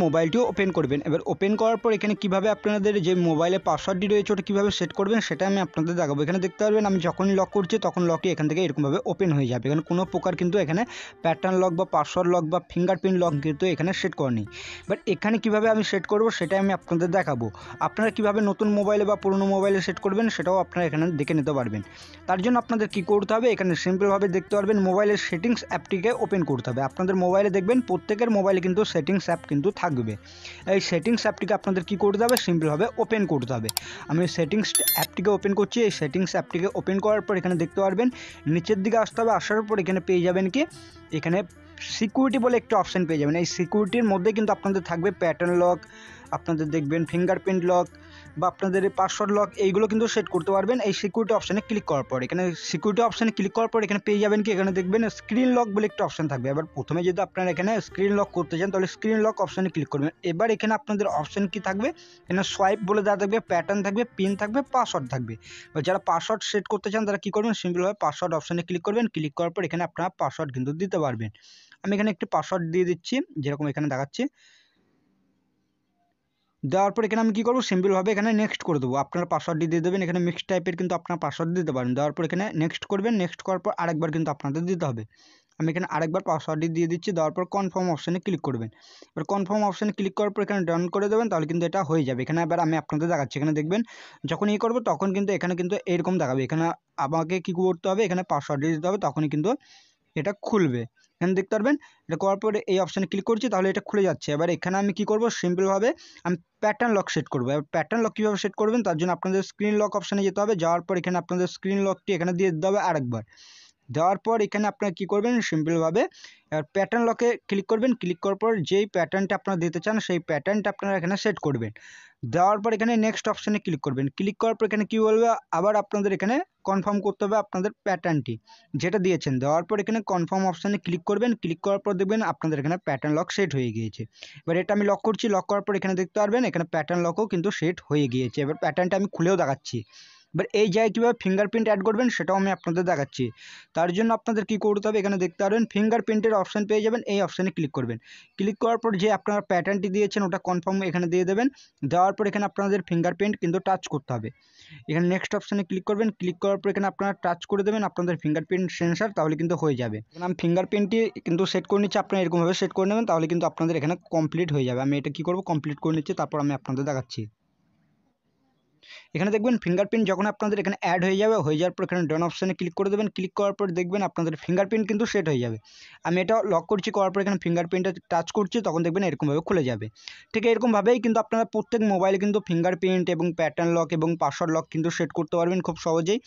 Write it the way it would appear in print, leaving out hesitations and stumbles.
মোবাইলটিও open করবেন। এবার open করার পর এখানে কীভাবে আপনাদের যে মোবাইলের পাসওয়ার্ডটি রয়েছে ওটা কীভাবে সেট করবেন সেটা আমি আপনাদের দেখাবো। এখানে দেখতে পারবেন আমি যখনই লক করছি তখন লকটি এখান থেকে এরকমভাবে ওপেন হয়ে যাবে। এখানে কোনো প্রকার কিন্তু এখানে প্যাটার্ন লক বা পাসওয়ার্ড লক বা ফিঙ্গারপ্রিন্ট লক কিন্তু এখানে সেট করা নেই। বাট এখানে কীভাবে আমি সেট করব সেটাই আমি আপনাদের দেখাবো। আপনারা কীভাবে নতুন মোবাইলে বা পুরনো মোবাইলে সেট করবেন সেটাও আপনারা এখানে দেখে নিতে পারবেন। তার জন্য আপনাদের কী করতে হবে, এখানে সিম্পলভাবে দেখতে পারবেন মোবাইলের সেটিংস অ্যাপটিকে ওপেন করতে হবে। আপনাদের মোবাইলে দেখবেন প্রত্যেকের মোবাইলে কিন্তু সেটিংস অ্যাপ কিন্তু থাকবে। এই সেটিংস অ্যাপটিকে আপনাদের কী করতে হবে, সিম্পলভাবে ওপেন করতে হবে। আমি সেটিংস অ্যাপটিকে ওপেন করছি। এই সেটিংস অ্যাপটিকে ওপেন করার পর এখানে দেখতে পারবেন নিচের দিকে আসতে হবে। আসার পর এখানে পেয়ে যাবেন কি, এখানে সিকিউরিটি বলে একটা অপশান পেয়ে যাবেন। এই সিকিউরিটির মধ্যে কিন্তু আপনাদের থাকবে প্যাটার্ন লক, আপনাদের দেখবেন ফিঙ্গারপ্রিন্ট লক বা আপনাদের পাসওয়ার্ড লক, এইগুলো কিন্তু সেট করতে পারবেন এই সিকিউরিটি অপশানে ক্লিক করার পর। এখানে সিকিউরিটি অপশানে ক্লিক করার পর এখানে পেয়ে যাবেন কি, এখানে দেখবেন স্ক্রিন লক বলে একটা অপশান থাকবে। এবার প্রথমে যদি আপনারা এখানে স্ক্রিন লক করতে চান তাহলে স্ক্রিন লক অপশানে ক্লিক করবেন। এবার এখানে আপনাদের অপশান কি থাকবে, এখানে সোয়াইপ বলে দেওয়া থাকবে, প্যাটার্ন থাকবে, পিন থাকবে, পাসওয়ার্ড থাকবে। এবার যারা পাসওয়ার্ড সেট করতে চান তারা কী করবেন, সিম্পলভাবে পাসওয়ার্ড অপশানে ক্লিক করবেন। ক্লিক করার পর এখানে আপনারা পাসওয়ার্ড কিন্তু দিতে পারবেন। আমি এখানে একটি পাসওয়ার্ড দিয়ে দিচ্ছি যেরকম এখানে দেখাচ্ছি। দেওয়ার পর এখানে আমি কী করবো, সিম্পলভাবে এখানে নেক্সট করে দেবো। আপনারা পাসওয়ার্ডটি দিয়ে দেবেন। এখানে মিক্স টাইপের কিন্তু আপনার পাসওয়ার্ড দিতে পারেন। দেওয়ার পর এখানে নেক্সট করবেন। নেক্সট করার পর আরেকবার কিন্তু আপনাদের দিতে হবে। আমি এখানে আরেকবার পাসওয়ার্ডটি দিয়ে দিচ্ছি। দেওয়ার পর কনফার্ম অপশানে ক্লিক করবেন। এবার কনফার্ম অপশানে ক্লিক করার পর এখানে ডান করে দেবেন, তাহলে কিন্তু এটা হয়ে যাবে। এখানে এবার আমি আপনাদের দেখাচ্ছি। এখানে দেখবেন যখন করবো তখন কিন্তু এখানে কিন্তু এরকম দেখাবে। এখানে আমাকে কী করতে হবে, এখানে পাসওয়ার্ড দিতে হবে, তখনই কিন্তু এটা খুলবে। এখানে দেখতে পারবেন এটা করার পরে এই অপশানে ক্লিক করছি, তাহলে এটা খুলে যাচ্ছে। এবার এখানে আমি কী করবো, সিম্পলভাবে আমি প্যাটার্ন লক সেট করবো। এবার প্যাটার্ন লক কীভাবে সেট করবেন, তার জন্য আপনাদের স্ক্রিন লক অপশানে যেতে হবে। যাওয়ার পর এখানে আপনাদের স্ক্রিন লকটি এখানে দিয়ে দিতে হবে আরেকবার। দেওয়ার পর এখানে আপনারা কী করবেন, সিম্পলভাবে এবার প্যাটার্ন লকে ক্লিক করবেন। ক্লিক করার পর যেই প্যাটার্নটা আপনারা দিতে চান সেই প্যাটার্নটা আপনারা এখানে সেট করবেন। দেওয়ার পর এখানে নেক্সট অপশানে ক্লিক করবেন। ক্লিক করার পর এখানে কী বলবে, আবার আপনাদের এখানে কনফার্ম করতে হবে আপনাদের প্যাটার্নটি যেটা দিয়েছেন। দেওয়ার পর এখানে কনফার্ম অপশানে ক্লিক করবেন। ক্লিক করার পর দেখবেন আপনাদের এখানে প্যাটার্ন লক সেট হয়ে গিয়েছে। এবার এটা আমি লক করছি। লক করার পর এখানে দেখতে পারবেন এখানে প্যাটার্ন লকও কিন্তু সেট হয়ে গিয়েছে। এবার প্যাটার্নটা আমি খুলেও দেখাচ্ছি। এবার এই জায়গায় কীভাবে ফিঙ্গারপ্রিন্ট অ্যাড করবেন সেটাও আমি আপনাদের দেখাচ্ছি। তার জন্য আপনাদের কী করতে হবে, এখানে দেখতে পারবেন ফিঙ্গারপ্রিন্টের অপশান পেয়ে যাবেন। এই অপশানে ক্লিক করবেন। ক্লিক করার পর যে আপনারা প্যাটার্নটি দিয়েছেন ওটা কনফার্ম এখানে দিয়ে দেবেন। দেওয়ার পর এখানে আপনাদের ফিঙ্গারপ্রিন্ট কিন্তু টাচ করতে হবে। এখানে নেক্সট অপশানে ক্লিক করবেন। ক্লিক করার পর এখানে আপনারা টাচ করে দেবেন আপনাদের ফিঙ্গারপ্রিন্ট সেন্সার, তাহলে কিন্তু হয়ে যাবে। এখানে আমি ফিঙ্গারপ্রিন্টটি কিন্তু সেট করে নিচ্ছি। আপনারা এরকমভাবে সেট করে নেবেন, তাহলে কিন্তু আপনাদের এখানে কমপ্লিট হয়ে যাবে। আমি এটা কী করবো, কমপ্লিট করে নিচ্ছি, তারপর আমি আপনাদের দেখাচ্ছি। এখানে দেখবেন ফিঙ্গারপ্রিন্ট যখন আপনাদের এখানে অ্যাড হয়ে যাবে, হয়ে যাওয়ার পর এখানে ডান অপশানে ক্লিক করে দেবেন। ক্লিক করার পর দেখবেন আপনাদের ফিঙ্গারপ্রিন্ট কিন্তু সেট হয়ে যাবে। আমি এটা লক করছি, করার পর এখানে ফিঙ্গারপ্রিন্টে টাচ করছি, তখন দেখবেন এরকমভাবে খুলে যাবে। ঠিক এরকমভাবেই কিন্তু আপনারা প্রত্যেক মোবাইলে কিন্তু ফিঙ্গারপ্রিন্ট এবং প্যাটার্ন লক এবং পাসওয়ার্ড লক কিন্তু সেট করতে পারবেন খুব সহজেই।